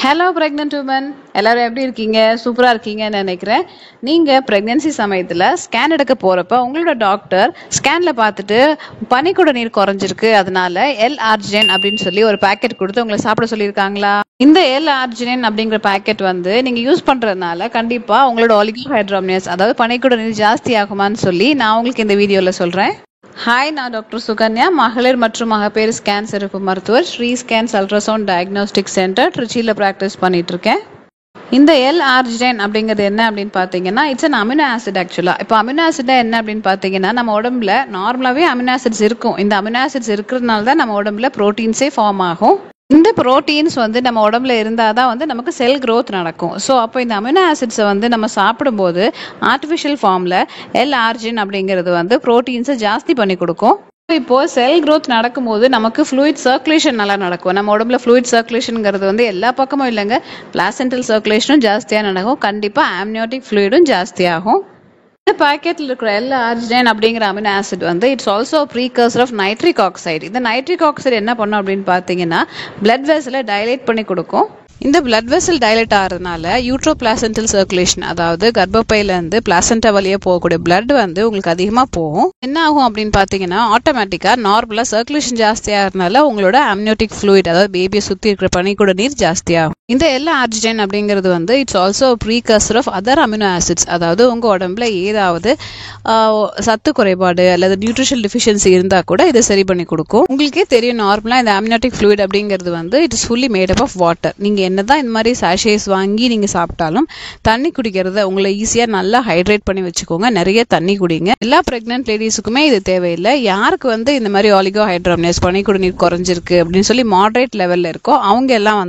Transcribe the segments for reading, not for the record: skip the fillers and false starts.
Hello pregnant woman, எல்லாரும் எப்படி இருக்கீங்க? சூப்பராக இருக்கீங்கன்னு நினைக்கிறேன். நீங்கள் ப்ரெக்னென்சி சமயத்தில் ஸ்கேன் எடுக்க போகிறப்ப உங்களோட டாக்டர் ஸ்கேனில் பார்த்துட்டு பனிக்கூட நீர் குறைஞ்சிருக்கு, அதனால L-Arginine அப்படின்னு சொல்லி ஒரு பேக்கெட் கொடுத்து உங்களை சாப்பிட சொல்லியிருக்காங்களா? இந்த L-Arginine அப்படிங்கிற பேக்கெட் நீங்கள் யூஸ் பண்ணுறதுனால கண்டிப்பாக உங்களோட ஒலிகோஹைட்ராமியஸ், அதாவது பனிக்கூட நீர் ஜாஸ்தி ஆகுமான்னு சொல்லி நான் உங்களுக்கு இந்த வீடியோவில் சொல்கிறேன். ஹாய், நான் டாக்டர் சுகன்யா, மகளிர் மற்றும் மகப்பேறு ஸ்கேன் சிறப்பு மருத்துவர், Sri scans ultrasound diagnostic centre, திருச்சியில் ப்ராக்டிஸ் பண்ணிட்டு இருக்கேன். இந்த L-Arginine அப்படிங்கிறது என்ன அப்படின்னு பார்த்தீங்கன்னா, இட்ஸ் அன் அமினோ ஆசிட். ஆக்சுவலாக இப்போ அமினோ ஆசிட் என்ன அப்படின்னு பார்த்தீங்கன்னா, நம்ம உடம்புல நார்மலாகவே அமினோ ஆசிட்ஸ் இருக்கும். இந்த அமினோ ஆசிட்ஸ் இருக்கிறதுனால தான் நம்ம உடம்புல ப்ரோட்டீன்ஸே ஃபார்ம் ஆகும். இந்த ப்ரோட்டீன்ஸ் நம்ம உடம்புல இருந்தால் தான் நமக்கு செல் க்ரோத் நடக்கும். ஸோ அப்போ இந்த அமினோ ஆசிட்ஸை நம்ம சாப்பிடும்போது ஆர்டிஃபிஷியல் ஃபார்மில் L-Arginine அப்படிங்கிறது ப்ரோட்டீன்ஸை ஜாஸ்தி பண்ணி கொடுக்கும். இப்போ செல் க்ரோத் நடக்கும்போது நமக்கு ஃப்ளூயிட் சர்க்குலேஷன் நல்லா நடக்கும். நம்ம உடம்புல ஃப்ளூயிட் சர்க்குலேஷனுங்கிறது எல்லா பக்கமும் இல்லைங்க, பிளாசென்டல் சர்க்குலேஷனும் ஜாஸ்தியாக நடக்கும். கண்டிப்பாக ஆம்னியோட்டிக் ஃப்ளூயிடும் ஜாஸ்தியாகும். இந்த பாக்கெட்டில் இருக்கிற L-Arginine அப்படிங்கிற amino acid it's also precursor of nitric oxide. இந்த நைட்ரிக் ஆக்சைடு என்ன பண்ணும் அப்படின்னு பார்த்தீங்கன்னா, பிளட் வெசலை டைலேட் பண்ணி கொடுக்கும். இந்த பிளட் வெசல் டைலேட் ஆகிறதுனால யூட்ரோ பிளாசென்டல் சர்க்குலேஷன், அதாவது கர்ப்பப்பையிலேருந்து பிளாசென்டா வழியாக போகக்கூடிய பிளட் உங்களுக்கு அதிகமாக போகும். என்ன ஆகும் அப்படின்னு பார்த்தீங்கன்னா, ஆட்டோமேட்டிக்காக நார்மலாக சர்க்குலேஷன் ஜாஸ்தியாகிறதுனால உங்களோட அம்னியோட்டிக் ஃப்ளூயிட், அதாவது பேபியை சுற்றி இருக்கிற பனிக்கூட நீர் ஜாஸ்தியாகும். இந்த L-Arginine அப்படிங்கிறது it's also precursor of other amino acids, அதாவது உங்கள் உடம்புல ஏதாவது சத்து குறைபாடு அல்லது நியூட்ரிஷன் டிஃபிஷியன்சி இருந்தால் கூட இதை சரி பண்ணி கொடுக்கும். உங்களுக்கே தெரியும், நார்மலாக இந்த அம்னியோட்டிக் ஃப்ளூயிட் அப்படிங்கிறது it's fully made up of water. நீங்கள் என்னதான் இந்த மாதிரி சாஷேஸ் வாங்கி நீங்கள் சாப்பிட்டாலும் தண்ணி குடிக்கிறத உங்களை ஈஸியாக நல்லா ஹைட்ரேட் பண்ணி வச்சுக்கோங்க. நிறைய தண்ணி குடிங்க. எல்லா ப்ரெக்னென்ட் லேடிஸுக்குமே இது தேவையில்லை. யாருக்கு இந்த மாதிரி ஆலிகோஹைட்ராமியஸ், பனிக்கூட நீர் குறைஞ்சிருக்கு அப்படின்னு சொல்லி மாடரேட் லெவலில் இருக்கோ அவங்க எல்லாம்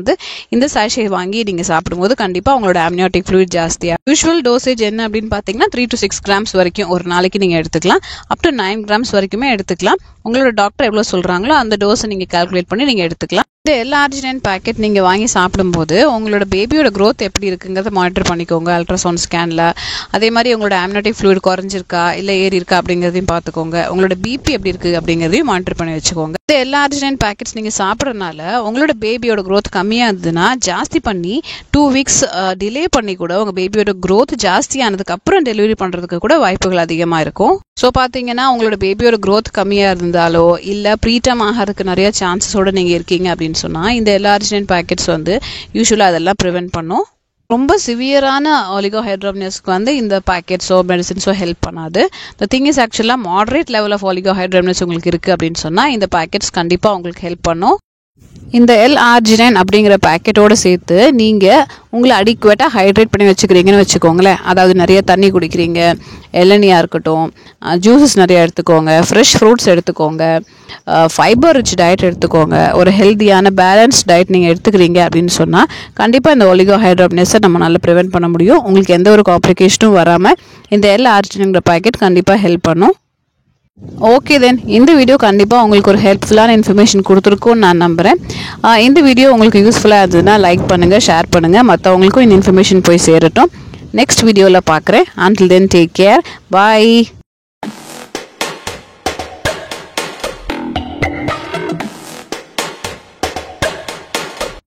இந்த சாஷே வாங்கி நீங்கள் சாப்பிடும்போது கண்டிப்பாக உங்களோட அம்னியோட்டிக் ஃப்ளூயிட் ஜாஸ்தியாக. யூஷுவல் டோசேஜ் என்ன அப்படின்னு பார்த்தீங்கன்னா 3 to 6 grams வரைக்கும் ஒரு நாளைக்கு நீங்கள் எடுத்துக்கலாம். அப் டு 9 grams வரைக்குமே எடுத்துக்கலாம். உங்களோட டாக்டர் எவ்வளோ சொல்கிறாங்களோ அந்த டோஸை நீங்கள் கால்குலேட் பண்ணி நீங்கள் எடுத்துக்கலாம். இந்த L-Arginine பேக்கெட் நீங்கள் வாங்கி சாப்பிடும்போது உங்களோட பேபியோட க்ரோத் எப்படி இருக்குங்கிறத மானிட்டர் பண்ணிக்கோங்க அல்ட்ராசவுண்ட் ஸ்கேனில். அதே மாதிரி உங்களோட அம்னியோட்டிக் ஃப்ளூயிட் குறைஞ்சிருக்கா இல்லை ஏறி இருக்கா அப்படிங்கிறதையும் பார்த்துக்கோங்க. உங்களோட பிபி எப்படி இருக்குது அப்படிங்கிறதையும் மானிட்டர் பண்ணி வச்சுக்கோங்க. இந்த L-Arginine பேக்கெட்ஸ் நீங்கள் சாப்பிட்றதுனால உங்களோட பேபியோட க்ரோத் கம்மியாக இருந்ததுன்னா ஜாஸ்தி பண்ணி 2 weeks டிலே பண்ணி கூட உங்கள் பேபியோட க்ரோத் ஜாஸ்தியானதுக்கு அப்புறம் டெலிவரி பண்ணுறதுக்கு கூட வாய்ப்புகள் அதிகமாக இருக்கும். ஸோ பார்த்தீங்கன்னா, உங்களோட பேபியோட க்ரோத் கம்மியாக இருந்தாலோ இல்லை ப்ரீடம் ஆகிறதுக்கு நிறைய சான்சஸோடு நீங்கள் இருக்கீங்க அப்படின்னு சொன்னால் இந்த L-Arginine பேக்கெட்ஸ் யூஸ்வலாக அதெல்லாம் ப்ரிவென்ட் பண்ணும். ரொம்ப சிவியரான ஒலிகோஹைட்ராமியஸ்க்கு இந்த பேக்கெட்ஸோ மெடிசின்ஸோ ஹெல்ப் பண்ணாது. த திங் இஸ் ஆக்சுவலாக மாடரேட் லெவல் ஆஃப் ஒலிகோஹைட்ராமியஸ் உங்களுக்கு இருக்குது அப்படின்னு சொன்னால் இந்த பேக்கெட்ஸ் கண்டிப்பாக உங்களுக்கு ஹெல்ப் பண்ணும். இந்த L-Arginine அப்படிங்கிற பேக்கெட்டோடு சேர்த்து நீங்கள் உங்களை அடிக்குவேட்டாக ஹைட்ரேட் பண்ணி வச்சுக்கிறீங்கன்னு வச்சுக்கோங்களேன். அதாவது நிறைய தண்ணி குடிக்கிறீங்க, இளநியாக இருக்கட்டும், ஜூஸஸ் நிறைய எடுத்துக்கோங்க, ஃப்ரெஷ் ஃப்ரூட்ஸ் எடுத்துக்கோங்க, ஃபைபர் ரிச் டயட் எடுத்துக்கோங்க, ஒரு ஹெல்த்தியான பேலன்ஸ் டயட் நீங்கள் எடுத்துக்கிறீங்க அப்படின்னு சொன்னால் கண்டிப்பாக இந்த ஒலிகோஹைட்ராமியஸை நம்ம நல்லா ப்ரிவென்ட் பண்ண முடியும். உங்களுக்கு எந்த ஒரு காம்ப்ளிகேஷனும் வராமல் இந்த L-Arginineங்கிற பேக்கெட் கண்டிப்பாக ஹெல்ப் பண்ணும். ஓகே தென், இந்த வீடியோ கண்டிப்பாக உங்களுக்கு ஒரு ஹெல்ப்ஃபுல்லான இன்ஃபர்மேஷன் கொடுத்துருக்குன்னு நான் நம்புகிறேன். இந்த வீடியோ உங்களுக்கு யூஸ்ஃபுல்லாக இருந்ததுன்னா லைக் பண்ணுங்கள், ஷேர் பண்ணுங்கள், மற்றவங்களுக்கும் இந்த இன்ஃபர்மேஷன் போய் சேரட்டும். நெக்ஸ்ட் வீடியோவில் பார்க்குறேன். until then take care, bye.